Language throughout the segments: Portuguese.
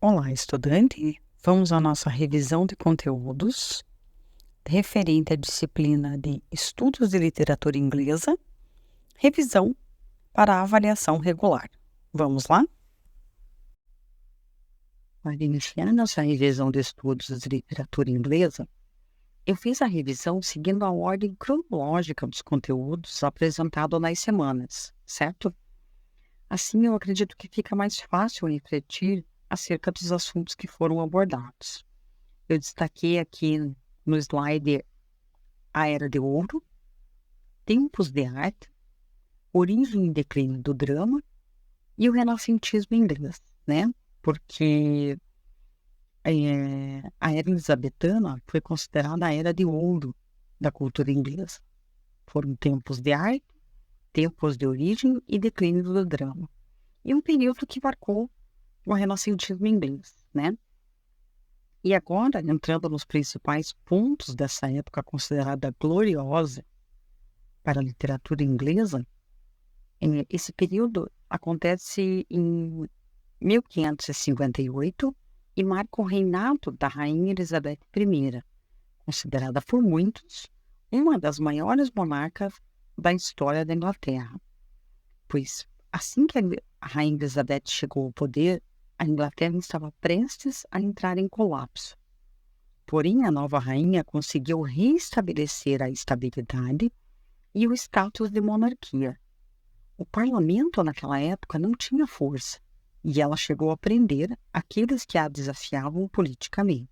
Olá, estudante! Vamos à nossa revisão de conteúdos referente à disciplina de Estudos de Literatura Inglesa, revisão para a avaliação regular. Vamos lá? Para iniciar nossa revisão de estudos de literatura inglesa, eu fiz a revisão seguindo a ordem cronológica dos conteúdos apresentados nas semanas, certo? Assim, eu acredito que fica mais fácil refletir acerca dos assuntos que foram abordados. Eu destaquei aqui no slide a Era de Ouro, Tempos de Arte, Origem e Declínio do Drama e o Renascentismo inglês, né? Porque a Era Elizabetana foi considerada a Era de Ouro da cultura inglesa. Foram tempos de arte, tempos de origem e declínio do drama. E um período que marcou o renascentismo inglês, né? E agora, entrando nos principais pontos dessa época considerada gloriosa para a literatura inglesa, esse período acontece em 1558 e marca o reinado da Rainha Elizabeth I, considerada por muitos uma das maiores monarcas da história da Inglaterra. Pois, assim que a Rainha Elizabeth chegou ao poder, a Inglaterra estava prestes a entrar em colapso. Porém, a nova rainha conseguiu reestabelecer a estabilidade e o status de monarquia. O parlamento naquela época não tinha força e ela chegou a prender aqueles que a desafiavam politicamente.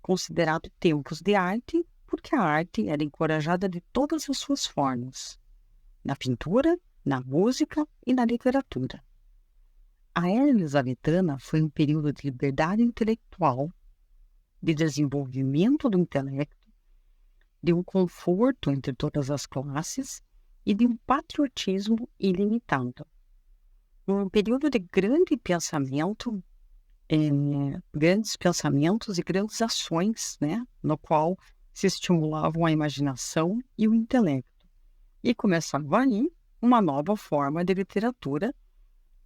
Considerado tempos de arte, porque a arte era encorajada de todas as suas formas, na pintura, na música e na literatura. A Era Elizabetana foi um período de liberdade intelectual, de desenvolvimento do intelecto, de um conforto entre todas as classes e de um patriotismo ilimitado. Um período de grande pensamento, grandes pensamentos e grandes ações, né, no qual se estimulavam a imaginação e o intelecto. E começava aí uma nova forma de literatura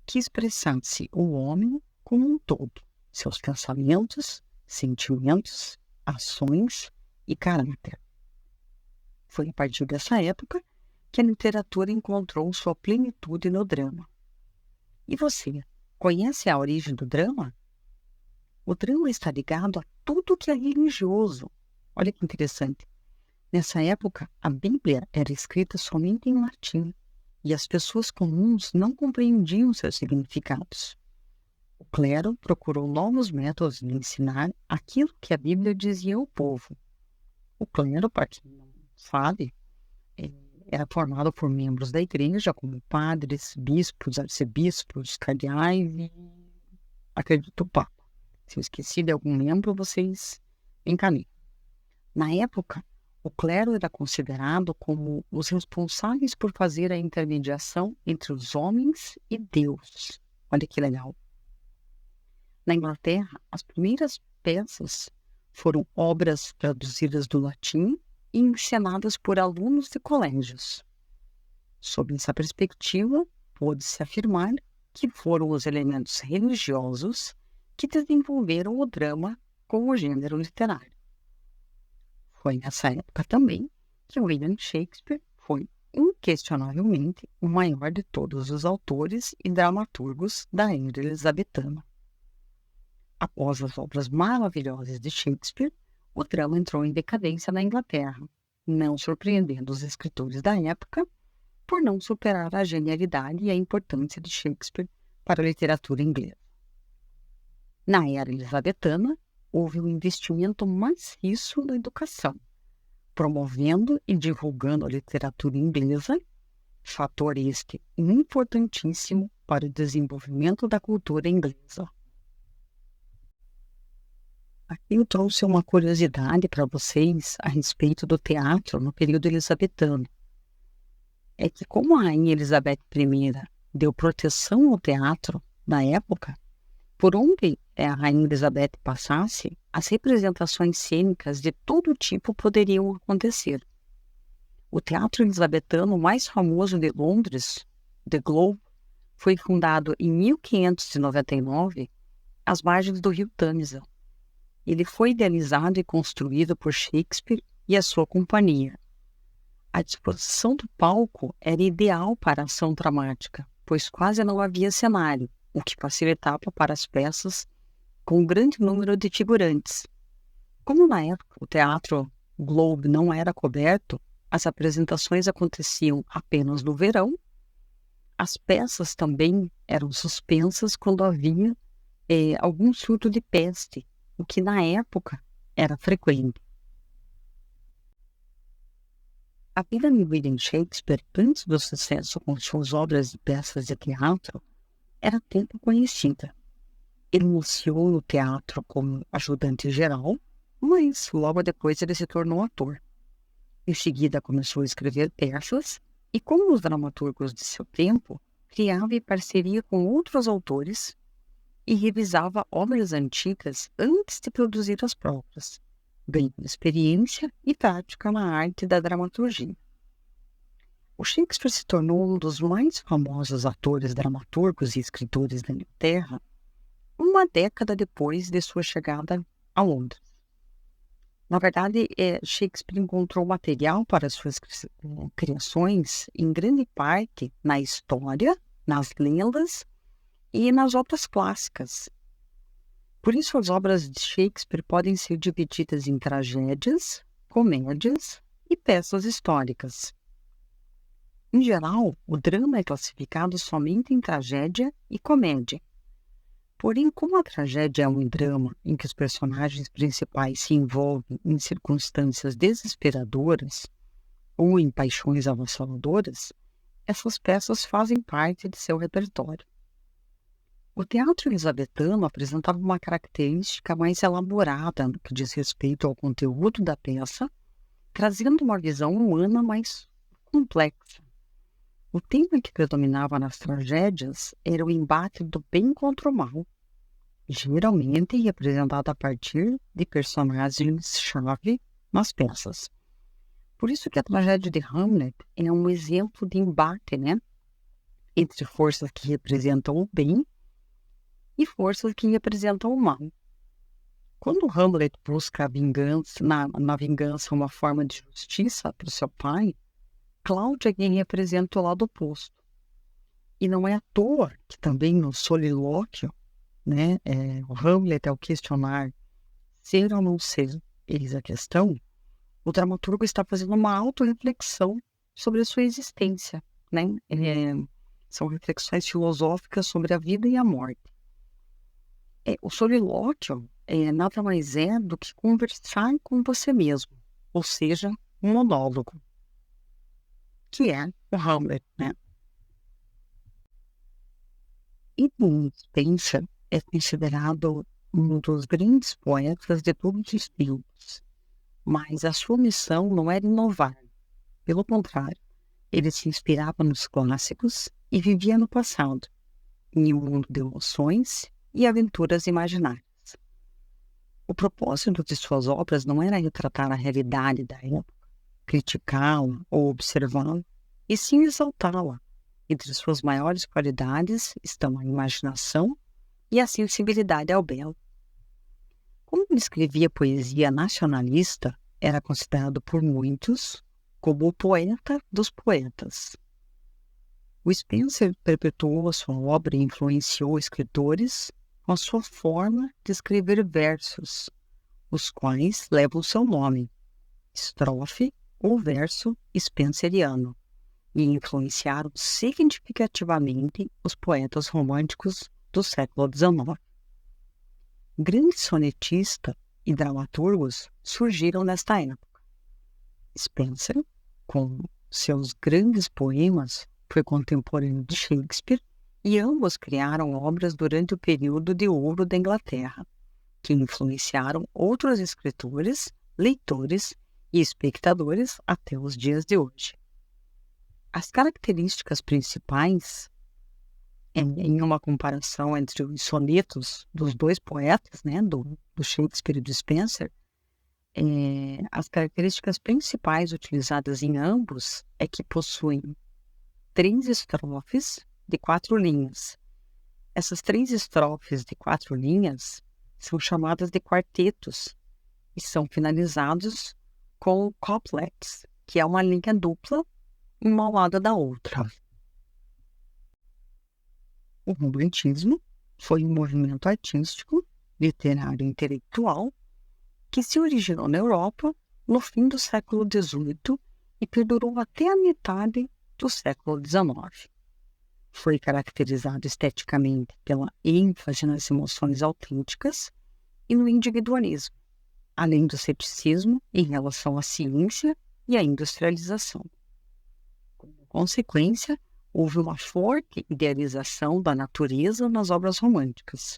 que expressasse o homem como um todo, seus pensamentos, sentimentos, ações e caráter. Foi a partir dessa época que a literatura encontrou sua plenitude no drama. E você, conhece a origem do drama? O drama está ligado a tudo que é religioso. Olha que interessante. Nessa época, a Bíblia era escrita somente em latim e as pessoas comuns não compreendiam seus significados. O clero procurou novos métodos de ensinar aquilo que a Bíblia dizia ao povo. O clero, para quem não sabe, era formado por membros da igreja, como padres, bispos, arcebispos, cardeais e, acredito, o Papa. Se eu esqueci de algum membro, vocês encaminham. Na época, o clero era considerado como os responsáveis por fazer a intermediação entre os homens e Deus. Olha que legal. Na Inglaterra, as primeiras peças foram obras traduzidas do latim e encenadas por alunos de colégios. Sob essa perspectiva, pôde-se afirmar que foram os elementos religiosos que desenvolveram o drama como gênero literário. Foi nessa época também que William Shakespeare foi inquestionavelmente o maior de todos os autores e dramaturgos da Era Elizabetana. Após as obras maravilhosas de Shakespeare, o drama entrou em decadência na Inglaterra, não surpreendendo os escritores da época por não superar a genialidade e a importância de Shakespeare para a literatura inglesa. Na Era Elizabetana, houve um investimento maciço na educação, promovendo e divulgando a literatura inglesa, fator este importantíssimo para o desenvolvimento da cultura inglesa. Aqui eu trouxe uma curiosidade para vocês a respeito do teatro no período elizabetano. É que como a Rainha Elizabeth I deu proteção ao teatro na época, por onde a Rainha Elizabeth passasse, as representações cênicas de todo tipo poderiam acontecer. O teatro elizabetano mais famoso de Londres, The Globe, foi fundado em 1599 às margens do rio Tâmisa. Ele foi idealizado e construído por Shakespeare e a sua companhia. A disposição do palco era ideal para a ação dramática, pois quase não havia cenário, o que facilitava para as peças com um grande número de figurantes. Como na época o Teatro Globe não era coberto, as apresentações aconteciam apenas no verão. As peças também eram suspensas quando havia algum surto de peste, o que na época era frequente. A vida de William Shakespeare, antes do sucesso com suas obras e peças de teatro, era pouco conhecida. Ele iniciou no teatro como ajudante geral, mas logo depois ele se tornou ator. Em seguida começou a escrever peças e, como os dramaturgos de seu tempo, criava em parceria com outros autores e revisava obras antigas antes de produzir as próprias, ganhando experiência e prática na arte da dramaturgia. O Shakespeare se tornou um dos mais famosos atores, dramaturgos e escritores da Inglaterra uma década depois de sua chegada a Londres. Na verdade, Shakespeare encontrou material para suas criações em grande parte na história, nas lendas e nas obras clássicas. Por isso, as obras de Shakespeare podem ser divididas em tragédias, comédias e peças históricas. Em geral, o drama é classificado somente em tragédia e comédia. Porém, como a tragédia é um drama em que os personagens principais se envolvem em circunstâncias desesperadoras ou em paixões avassaladoras, essas peças fazem parte de seu repertório. O teatro elizabetano apresentava uma característica mais elaborada no que diz respeito ao conteúdo da peça, trazendo uma visão humana mais complexa. O tema que predominava nas tragédias era o embate do bem contra o mal, geralmente representado a partir de personagens-chave nas peças. Por isso que a tragédia de Hamlet é um exemplo de embate, entre forças que representam o bem e forças que representam o mal. Quando Hamlet busca a vingança, na vingança uma forma de justiça para o seu pai, Cláudia é quem representa o lado oposto. E não é à toa que também no solilóquio, o Hamlet ao questionar ser ou não ser, eis a questão, o dramaturgo está fazendo uma autorreflexão sobre a sua existência. São reflexões filosóficas sobre a vida e a morte. O solilóquio nada mais é do que conversar com você mesmo, ou seja, um monólogo, que é o Hamlet, Edmund Spenser é considerado um dos grandes poetas de todos os tempos, mas a sua missão não era inovar. Pelo contrário, ele se inspirava nos clássicos e vivia no passado, em um mundo de emoções e aventuras imaginárias. O propósito de suas obras não era retratar a realidade da época, criticá-la ou observá-la, e sim exaltá-la. Entre suas maiores qualidades estão a imaginação e a sensibilidade ao belo. Como ele escrevia poesia nacionalista, era considerado por muitos como o poeta dos poetas. O Spenser perpetuou a sua obra e influenciou escritores com a sua forma de escrever versos, os quais levam seu nome, estrofe ou verso spenceriano, e influenciaram significativamente os poetas românticos do século XIX. Grandes sonetistas e dramaturgos surgiram nesta época. Spenser, com seus grandes poemas, foi contemporâneo de Shakespeare e ambos criaram obras durante o período de ouro da Inglaterra, que influenciaram outros escritores, leitores e espectadores até os dias de hoje. As características principais, em uma comparação entre os sonetos dos dois poetas, do Shakespeare e do Spenser, as características principais utilizadas em ambos é que possuem 3 estrofes de 4 linhas Essas 3 estrofes de 4 linhas são chamadas de quartetos e são finalizados com couplets, que é uma linha dupla, uma ao lado da outra. O romantismo foi um movimento artístico, literário e intelectual que se originou na Europa no fim do século XVIII e perdurou até a metade do século XIX. Foi caracterizado esteticamente pela ênfase nas emoções autênticas e no individualismo, além do ceticismo em relação à ciência e à industrialização. Como consequência, houve uma forte idealização da natureza nas obras românticas.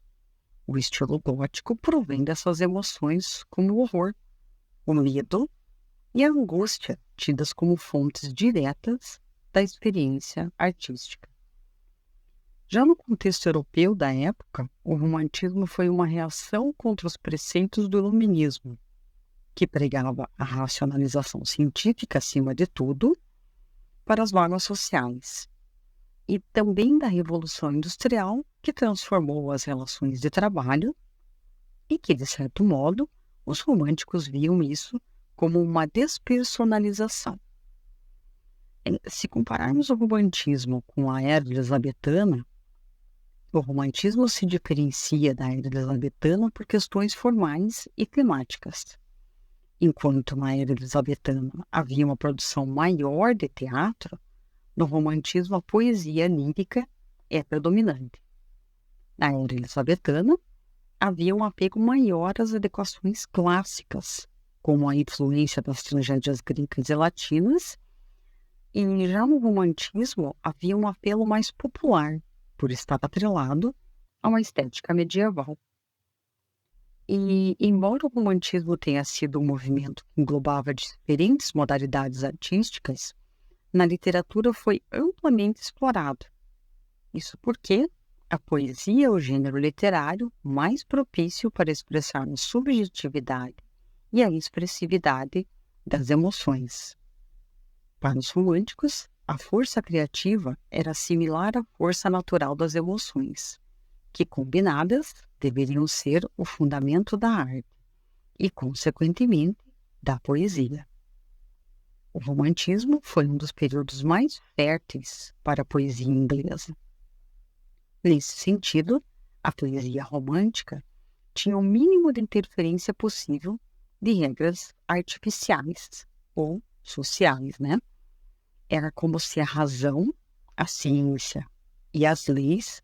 O estilo gótico provém dessas emoções como o horror, o medo e a angústia, tidas como fontes diretas da experiência artística. Já no contexto europeu da época, o romantismo foi uma reação contra os preceitos do iluminismo, que pregava a racionalização científica acima de tudo para as normas sociais, e também da Revolução Industrial, que transformou as relações de trabalho e que, de certo modo, os românticos viam isso como uma despersonalização. Se compararmos o romantismo com a era elizabetana, o romantismo se diferencia da era elizabetana por questões formais e temáticas. Enquanto na era elizabetana havia uma produção maior de teatro, no romantismo a poesia lírica é predominante. Na era elizabetana, havia um apego maior às adequações clássicas, como a influência das tragédias gregas e latinas, e já no romantismo havia um apelo mais popular, por estar atrelado a uma estética medieval. E, embora o romantismo tenha sido um movimento que englobava diferentes modalidades artísticas, na literatura foi amplamente explorado. Isso porque a poesia é o gênero literário mais propício para expressar a subjetividade e a expressividade das emoções. Para os românticos, a força criativa era similar à força natural das emoções, que combinadas deveriam ser o fundamento da arte e, consequentemente, da poesia. O romantismo foi um dos períodos mais férteis para a poesia inglesa. Nesse sentido, a poesia romântica tinha o mínimo de interferência possível de regras artificiais ou sociais, Era como se a razão, a ciência e as leis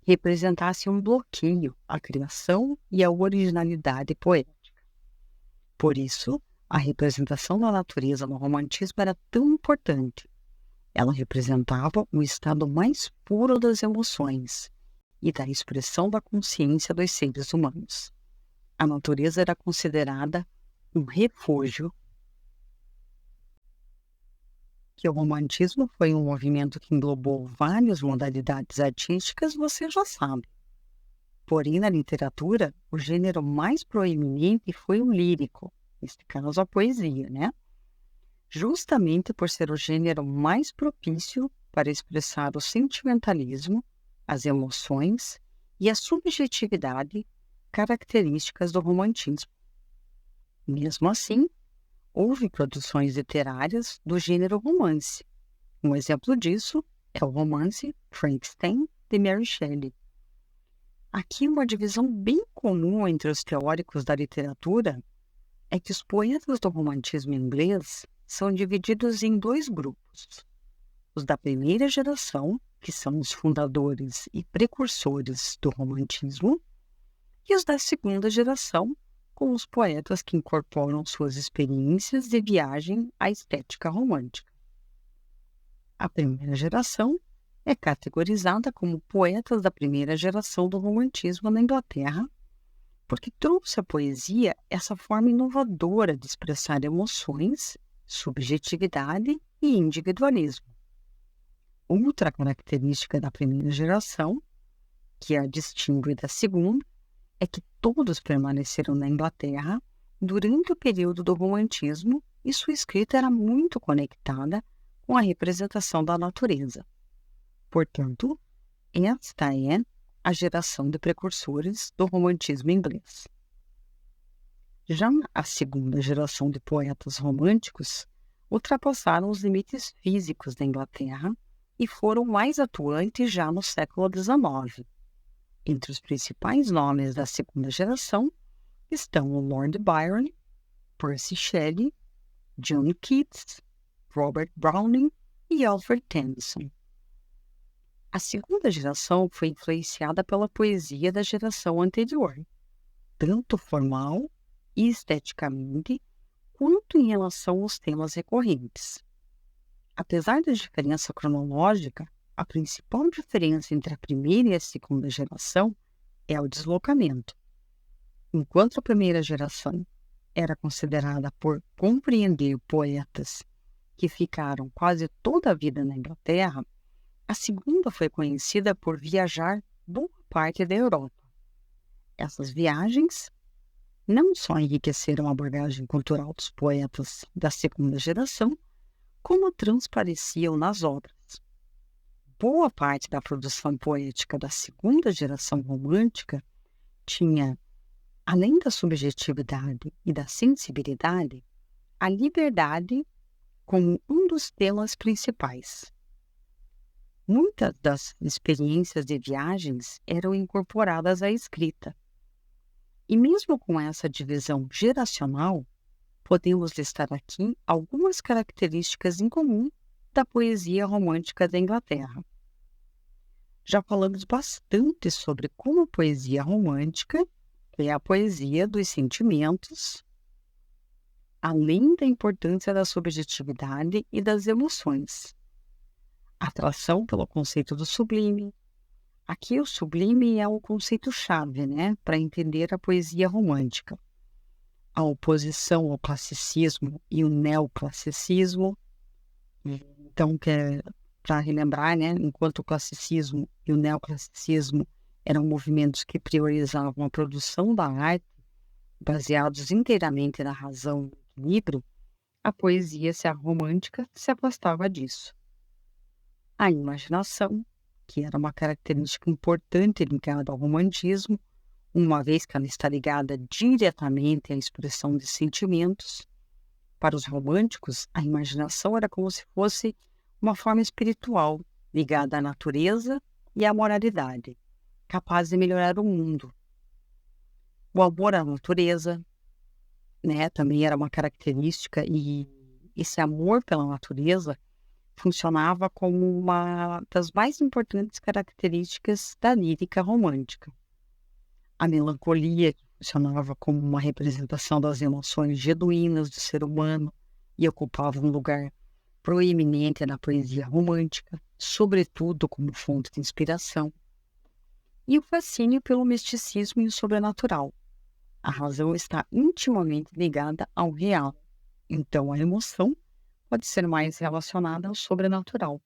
representassem um bloqueio à criação e à originalidade poética. Por isso, a representação da natureza no romantismo era tão importante. Ela representava o estado mais puro das emoções e da expressão da consciência dos seres humanos. A natureza era considerada um refúgio. Que o romantismo foi um movimento que englobou várias modalidades artísticas, você já sabe. Porém, na literatura, o gênero mais proeminente foi o lírico, neste caso a poesia, Justamente por ser o gênero mais propício para expressar o sentimentalismo, as emoções e a subjetividade características do romantismo. Mesmo assim, houve produções literárias do gênero romance. Um exemplo disso é o romance Frankenstein, de Mary Shelley. Aqui, uma divisão bem comum entre os teóricos da literatura é que os poetas do romantismo inglês são divididos em 2 grupos. Os da primeira geração, que são os fundadores e precursores do romantismo, e os da segunda geração, com os poetas que incorporam suas experiências de viagem à estética romântica. A primeira geração é categorizada como poetas da primeira geração do romantismo na Inglaterra, porque trouxe à poesia essa forma inovadora de expressar emoções, subjetividade e individualismo. Outra característica da primeira geração, que a distingue da segunda, é que todos permaneceram na Inglaterra durante o período do romantismo e sua escrita era muito conectada com a representação da natureza. Portanto, esta é a geração de precursores do romantismo inglês. Já a segunda geração de poetas românticos ultrapassaram os limites físicos da Inglaterra e foram mais atuantes já no século XIX. Entre os principais nomes da segunda geração estão o Lord Byron, Percy Shelley, John Keats, Robert Browning e Alfred Tennyson. A segunda geração foi influenciada pela poesia da geração anterior, tanto formal e esteticamente, quanto em relação aos temas recorrentes. Apesar da diferença cronológica, a principal diferença entre a primeira e a segunda geração é o deslocamento. Enquanto a primeira geração era considerada por compreender poetas que ficaram quase toda a vida na Inglaterra, a segunda foi conhecida por viajar boa parte da Europa. Essas viagens não só enriqueceram a bagagem cultural dos poetas da segunda geração, como transpareciam nas obras. Boa parte da produção poética da segunda geração romântica tinha, além da subjetividade e da sensibilidade, a liberdade como um dos temas principais. Muitas das experiências de viagens eram incorporadas à escrita. E mesmo com essa divisão geracional, podemos listar aqui algumas características em comum da poesia romântica da Inglaterra. Já falamos bastante sobre como a poesia romântica é a poesia dos sentimentos, além da importância da subjetividade e das emoções. Atração pelo conceito do sublime. Aqui o sublime é o conceito-chave, para entender a poesia romântica. A oposição ao classicismo e o neoclassicismo. Então, para relembrar, enquanto o classicismo e o neoclassicismo eram movimentos que priorizavam a produção da arte, baseados inteiramente na razão e no equilíbrio, a poesia romântica se afastava disso. A imaginação, que era uma característica importante ligada ao romantismo, uma vez que ela está ligada diretamente à expressão de sentimentos. Para os românticos, a imaginação era como se fosse uma forma espiritual ligada à natureza e à moralidade, capaz de melhorar o mundo. O amor à natureza, também era uma característica, e esse amor pela natureza funcionava como uma das mais importantes características da lírica romântica. A melancolia funcionava como uma representação das emoções genuínas do ser humano e ocupava um lugar proeminente na poesia romântica, sobretudo como fonte de inspiração. E o fascínio pelo misticismo e o sobrenatural. A razão está intimamente ligada ao real, então a emoção pode ser mais relacionada ao sobrenatural.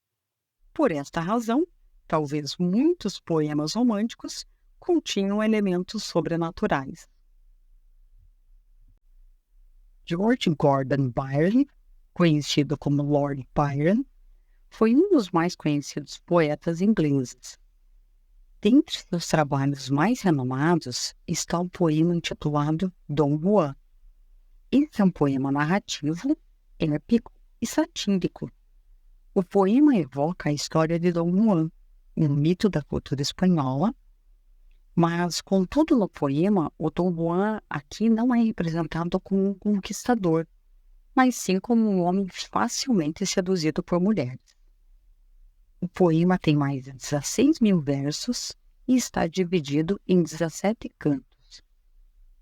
Por esta razão, talvez muitos poemas românticos continham elementos sobrenaturais. George Gordon Byron, conhecido como Lord Byron, foi um dos mais conhecidos poetas ingleses. Dentre seus trabalhos mais renomados está o poema intitulado Dom Juan. Esse é um poema narrativo, épico e satírico. O poema evoca a história de Dom Juan, um mito da cultura espanhola, mas, contudo, no poema, o Dom Juan aqui não é representado como um conquistador, mas sim como um homem facilmente seduzido por mulheres. O poema tem mais de 16.000 versos e está dividido em 17 cantos.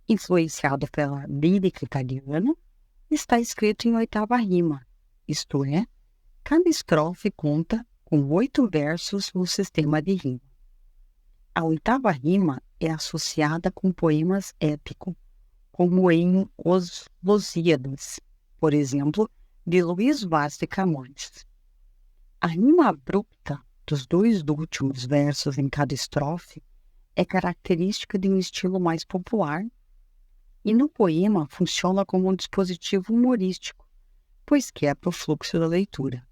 Influenciado pela lírica italiana, está escrito em 8ª rima, isto é, cada estrofe conta com 8 versos no sistema de rima. A 8ª rima é associada com poemas épicos, como em Os Lusíadas, por exemplo, de Luís Vaz de Camões. A rima abrupta dos 2 últimos versos em cada estrofe é característica de um estilo mais popular e no poema funciona como um dispositivo humorístico, pois quebra o fluxo da leitura.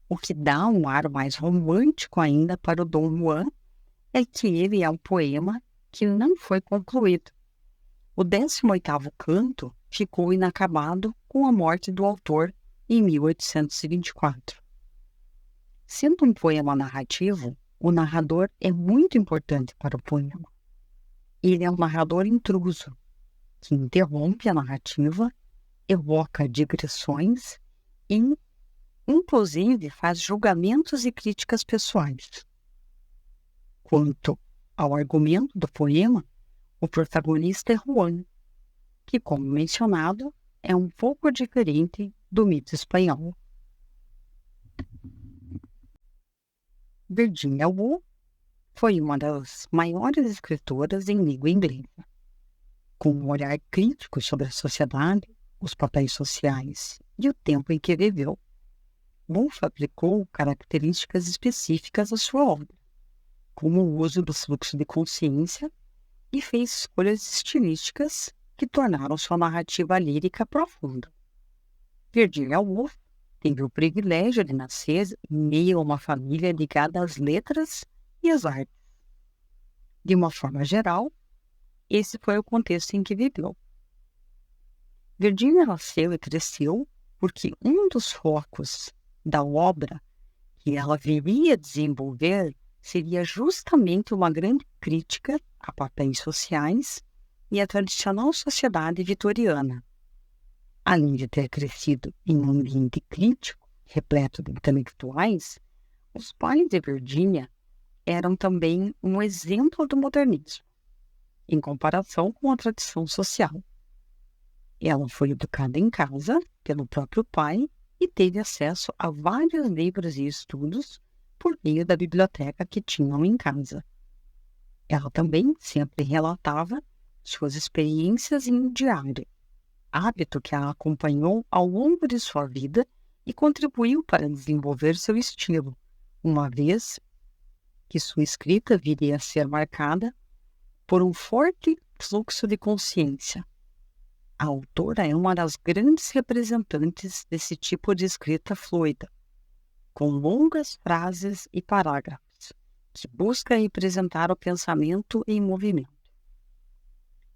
O que dá um ar mais romântico ainda para o Dom Juan é que ele é um poema que não foi concluído. O 18º canto ficou inacabado com a morte do autor em 1824. Sendo um poema narrativo, o narrador é muito importante para o poema. Ele é um narrador intruso, que interrompe a narrativa, evoca digressões e, inclusive, faz julgamentos e críticas pessoais. Quanto ao argumento do poema, o protagonista é Juan, que, como mencionado, é um pouco diferente do mito espanhol. Virginia Woolf foi uma das maiores escritoras em língua inglesa. Com um olhar crítico sobre a sociedade, os papéis sociais e o tempo em que viveu, Woolf aplicou características específicas à sua obra, como o uso do fluxo de consciência, e fez escolhas estilísticas que tornaram sua narrativa lírica profunda. Virginia Woolf teve o privilégio de nascer em meio a uma família ligada às letras e às artes. De uma forma geral, esse foi o contexto em que viveu. Virginia nasceu e cresceu porque um dos focos da obra que ela viria desenvolver seria justamente uma grande crítica a papéis sociais e à tradicional sociedade vitoriana. Além de ter crescido em um ambiente crítico, repleto de intelectuais, os pais de Virginia eram também um exemplo do modernismo, em comparação com a tradição social. Ela foi educada em casa pelo próprio pai e teve acesso a vários livros e estudos por meio da biblioteca que tinham em casa. Ela também sempre relatava suas experiências em um diário, hábito que a acompanhou ao longo de sua vida e contribuiu para desenvolver seu estilo, uma vez que sua escrita viria a ser marcada por um forte fluxo de consciência. A autora é uma das grandes representantes desse tipo de escrita fluida, com longas frases e parágrafos, que busca representar o pensamento em movimento.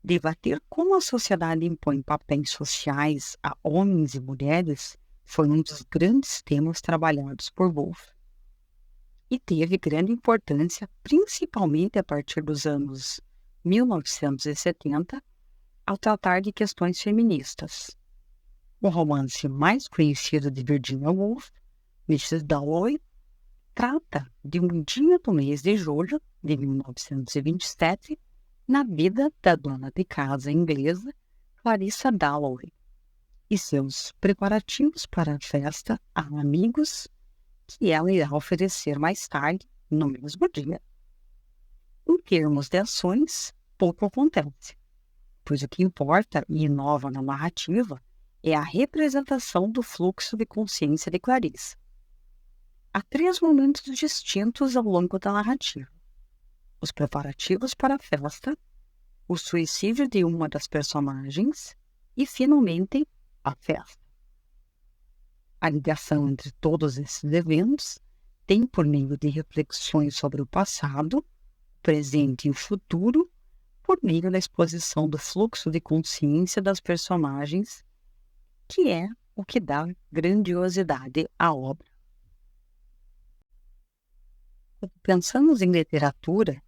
Debater como a sociedade impõe papéis sociais a homens e mulheres foi um dos grandes temas trabalhados por Woolf. E teve grande importância, principalmente a partir dos anos 1970, ao tratar de questões feministas. O romance mais conhecido de Virginia Woolf, Mrs. Dalloway, trata de um dia do mês de julho de 1927, na vida da dona de casa inglesa Clarissa Dalloway e seus preparativos para a festa a amigos que ela irá oferecer mais tarde, no mesmo dia. Em termos de ações, pouco acontece, pois o que importa e inova na narrativa é a representação do fluxo de consciência de Clarissa. Há 3 momentos distintos ao longo da narrativa: os preparativos para a festa, o suicídio de uma das personagens e, finalmente, a festa. A ligação entre todos esses eventos tem por meio de reflexões sobre o passado, o presente e o futuro, por meio da exposição do fluxo de consciência das personagens, que é o que dá grandiosidade à obra. Quando pensamos em literatura,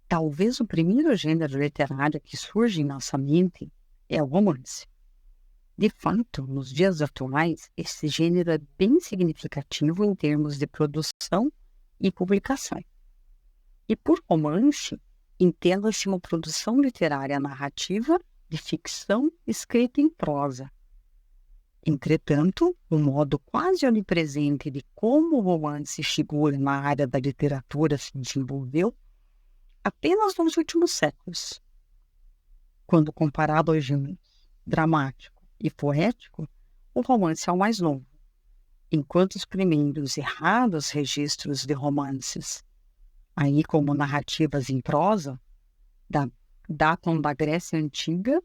talvez o primeiro gênero literário que surge em nossa mente é o romance. De fato, nos dias atuais, esse gênero é bem significativo em termos de produção e publicação. E por romance, entenda-se uma produção literária narrativa de ficção escrita em prosa. Entretanto, o modo quase onipresente de como o romance figura na área da literatura se desenvolveu apenas nos últimos séculos. Quando comparado ao gênero dramático e poético, o romance é o mais novo, enquanto os primeiros e raros registros de romances, aí como narrativas em prosa, datam da Grécia Antiga,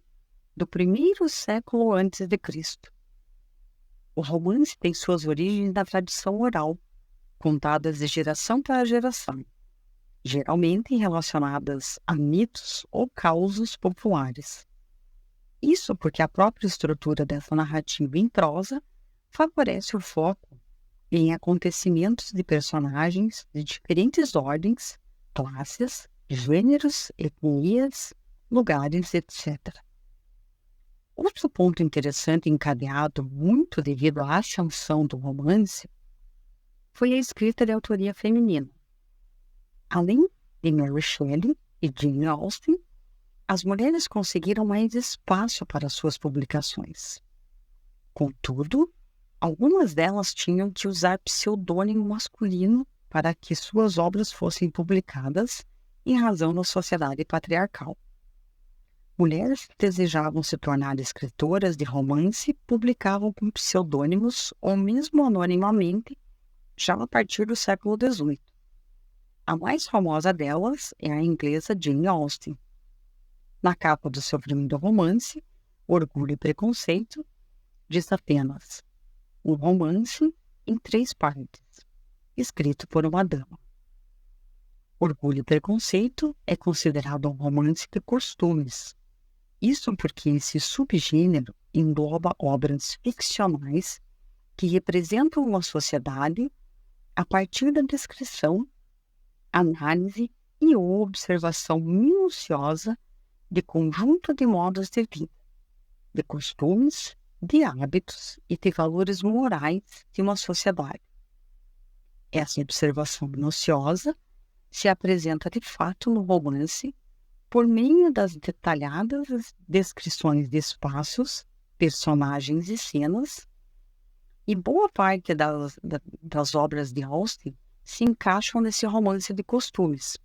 do 1º século antes de Cristo. O romance tem suas origens na tradição oral, contadas de geração para geração, geralmente relacionadas a mitos ou causos populares. Isso porque a própria estrutura dessa narrativa em prosa favorece o foco em acontecimentos de personagens de diferentes ordens, classes, gêneros, etnias, lugares, etc. Outro ponto interessante encadeado muito devido à ascensão do romance foi a escrita de autoria feminina. Além de Mary Shelley e Jane Austen, as mulheres conseguiram mais espaço para suas publicações. Contudo, algumas delas tinham que usar pseudônimo masculino para que suas obras fossem publicadas em razão da sociedade patriarcal. Mulheres que desejavam se tornar escritoras de romance publicavam com pseudônimos ou mesmo anonimamente já a partir do século XVIII. A mais famosa delas é a inglesa Jane Austen. Na capa do seu primeiro romance, Orgulho e Preconceito, diz apenas: um romance em 3 partes, escrito por uma dama. Orgulho e Preconceito é considerado um romance de costumes. Isso porque esse subgênero engloba obras ficcionais que representam uma sociedade a partir da descrição, análise e observação minuciosa de conjunto de modos de vida, de costumes, de hábitos e de valores morais de uma sociedade. Essa observação minuciosa se apresenta de fato no romance por meio das detalhadas descrições de espaços, personagens e cenas, e boa parte das obras de Austen se encaixam nesse romance de costumes,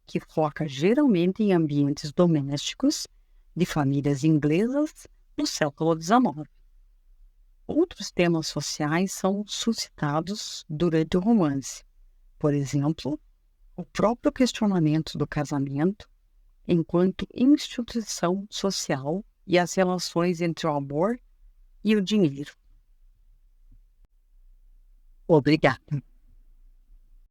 que foca geralmente em ambientes domésticos de famílias inglesas no século XIX. Outros temas sociais são suscitados durante o romance. Por exemplo, o próprio questionamento do casamento enquanto instituição social e as relações entre o amor e o dinheiro. Obrigada.